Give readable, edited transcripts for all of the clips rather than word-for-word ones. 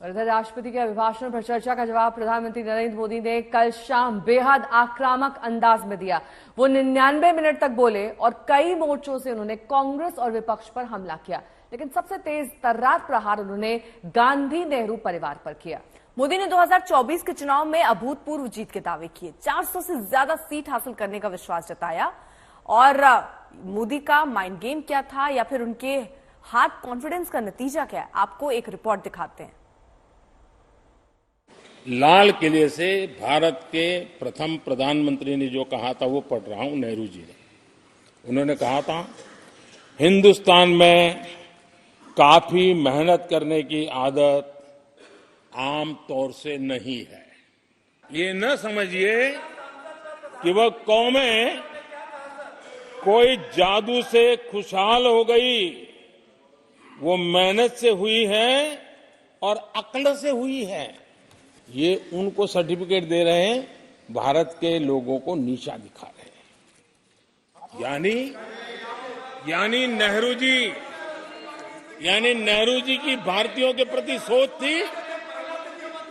और इधर राष्ट्रपति के अभिभाषण पर चर्चा का जवाब प्रधानमंत्री नरेंद्र मोदी ने कल शाम बेहद आक्रामक अंदाज में दिया। वो 99 मिनट तक बोले और कई मोर्चों से उन्होंने कांग्रेस और विपक्ष पर हमला किया, लेकिन सबसे तेज तर्रार प्रहार उन्होंने गांधी नेहरू परिवार पर किया। मोदी ने 2024 के चुनाव में अभूतपूर्व जीत के दावे किए, 400 से ज्यादा सीट हासिल करने का विश्वास जताया। और मोदी का माइंड गेम क्या था या फिर उनके हार्ड कॉन्फिडेंस का नतीजा क्या है, आपको एक रिपोर्ट दिखाते हैं। लाल किले से भारत के प्रथम प्रधानमंत्री ने जो कहा था वो पढ़ रहा हूं, नेहरू जी ने। उन्होंने कहा था, हिंदुस्तान में काफी मेहनत करने की आदत आम तौर से नहीं है। ये न समझिए कि वह कौमें कोई जादू से खुशहाल हो गई, वो मेहनत से हुई है और अक्ल से हुई है। ये उनको सर्टिफिकेट दे रहे हैं, भारत के लोगों को नीचा दिखा रहे हैं। यानी नेहरू जी की भारतीयों के प्रति सोच थी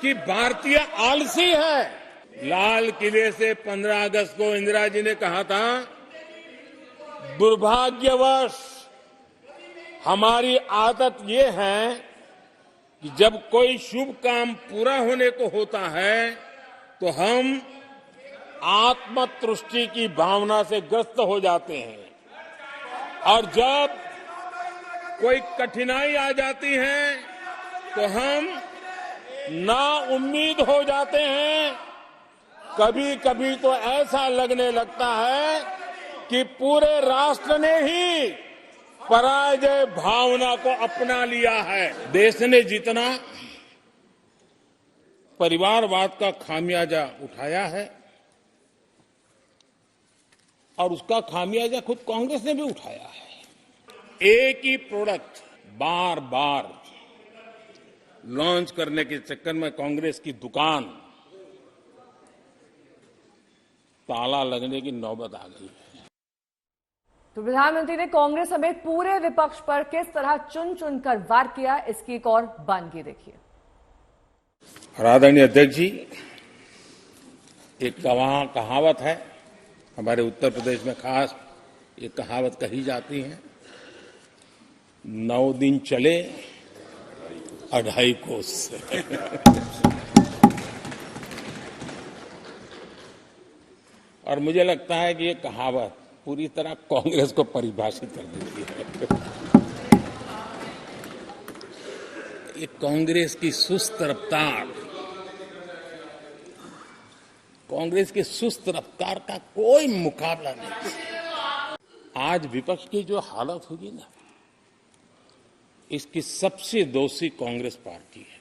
कि भारतीय आलसी है। लाल किले से 15 अगस्त को इंदिरा जी ने कहा था, दुर्भाग्यवश हमारी आदत ये है कि जब कोई शुभ काम पूरा होने को होता है तो हम आत्मतुष्टि की भावना से ग्रस्त हो जाते हैं, और जब कोई कठिनाई आ जाती है तो हम नाउम्मीद हो जाते हैं। कभी कभी तो ऐसा लगने लगता है कि पूरे राष्ट्र ने ही पराजय भावना को अपना लिया है। देश ने जितना परिवारवाद का खामियाजा उठाया है और उसका खामियाजा खुद कांग्रेस ने भी उठाया है। एक ही प्रोडक्ट बार बार लॉन्च करने के चक्कर में कांग्रेस की दुकान ताला लगने की नौबत आ गई है। तो प्रधानमंत्री ने कांग्रेस समेत पूरे विपक्ष पर किस तरह चुन चुनकर वार किया, इसकी एक और बानगी देखिए। आदरणीय अध्यक्ष जी, एक कहावत है हमारे उत्तर प्रदेश में, खास ये कहावत कही जाती है, 9 दिन चले 2.5 कोस। और मुझे लगता है कि ये कहावत पूरी तरह कांग्रेस को परिभाषित कर देती है। ये कांग्रेस की सुस्त रफ्तार, कांग्रेस की सुस्त रफ्तार का कोई मुकाबला नहीं। आज विपक्ष की जो हालत होगी ना, इसकी सबसे दोषी कांग्रेस पार्टी है।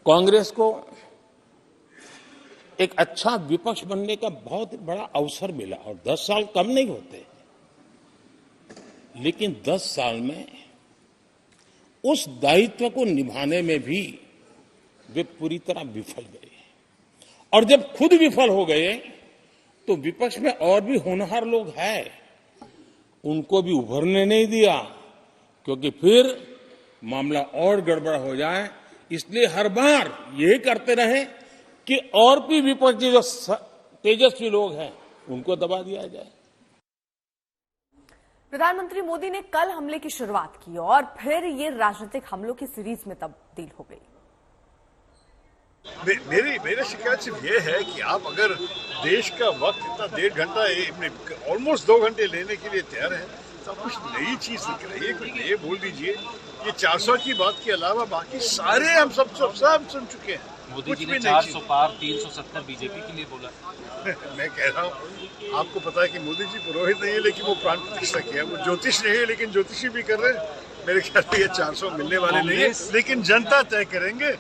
कांग्रेस को एक अच्छा विपक्ष बनने का बहुत बड़ा अवसर मिला, और 10 साल कम नहीं होते, लेकिन 10 साल में उस दायित्व को निभाने में भी वे पूरी तरह विफल गए। और जब खुद विफल हो गए तो विपक्ष में और भी होनहार लोग हैं, उनको भी उभरने नहीं दिया, क्योंकि फिर मामला और गड़बड़ हो जाए। इसलिए हर बार यही करते रहे कि और भी विपक्षी जो तेजस्वी लोग हैं उनको दबा दिया जाए। प्रधानमंत्री मोदी ने कल हमले की शुरुआत की और फिर ये राजनीतिक हमलों की सीरीज में तब्दील हो गई। मेरी शिकायत सिर्फ ये है कि आप अगर देश का वक्त इतना 1.5 घंटा, ऑलमोस्ट 2 घंटे लेने के लिए तैयार है, तो कुछ नई चीज निकल रही है, कुछ नए बोल दीजिए। ये 400 की बात के अलावा बाकी सारे हम सब सुन चुके हैं। मोदी जी ने 400 पार 370 बीजेपी के लिए बोला। मैं कह रहा हूँ, आपको पता है कि मोदी जी पुरोहित नहीं है, लेकिन वो प्राण प्रतिष्ठा किया। वो ज्योतिष नहीं है, लेकिन ज्योतिषी भी कर रहे हैं। मेरे ख्याल में ये 400 मिलने वाले नहीं है, लेकिन जनता तय करेंगे,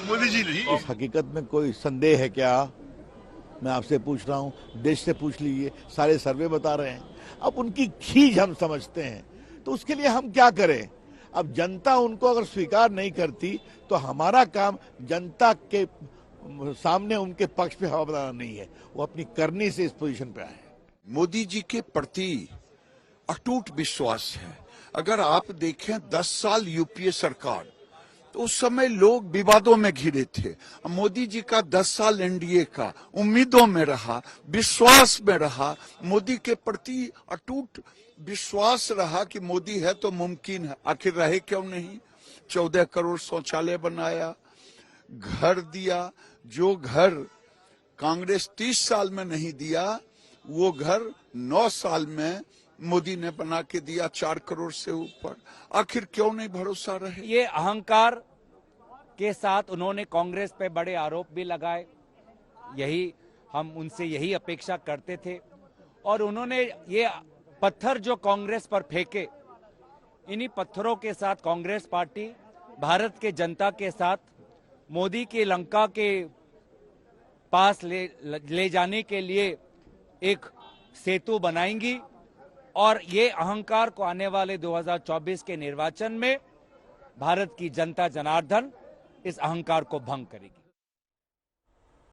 मोदी जी नहीं। इस हकीकत में कोई संदेह है क्या? मैं आपसे पूछ रहा हूँ, देश से पूछ लीजिए, सारे सर्वे बता रहे हैं। अब उनकी खींच हम समझते हैं, तो उसके लिए हम क्या करें? अब जनता उनको अगर स्वीकार नहीं करती तो हमारा काम जनता के सामने उनके पक्ष पे हवा बनाना नहीं है। वो अपनी करनी से इस पोजीशन पे आए। मोदी जी के प्रति अटूट विश्वास है। अगर आप देखें 10 साल यूपीए सरकार, तो उस समय लोग विवादों में घिरे थे। मोदी जी का 10 साल एनडीए का उम्मीदों में रहा, विश्वास में रहा, मोदी के प्रति अटूट विश्वास रहा कि मोदी है तो मुमकिन है। आखिर रहे क्यों नहीं? 14 करोड़ शौचालय बनाया, घर दिया। जो घर कांग्रेस 30 साल में नहीं दिया, वो घर 9 साल में मोदी ने बना के दिया, 4 करोड़ से ऊपर। आखिर क्यों नहीं भरोसा रहे? ये अहंकार के साथ उन्होंने कांग्रेस पे बड़े आरोप भी लगाए। हम उनसे यही अपेक्षा करते थे। और उन्होंने ये पत्थर जो कांग्रेस पर फेंके, इन्हीं पत्थरों के साथ कांग्रेस पार्टी भारत के जनता के साथ मोदी की लंका के पास ले जाने के लिए एक सेतु बनाएंगी। और ये अहंकार को आने वाले 2024 के निर्वाचन में भारत की जनता जनार्दन इस अहंकार को भंग करेगी।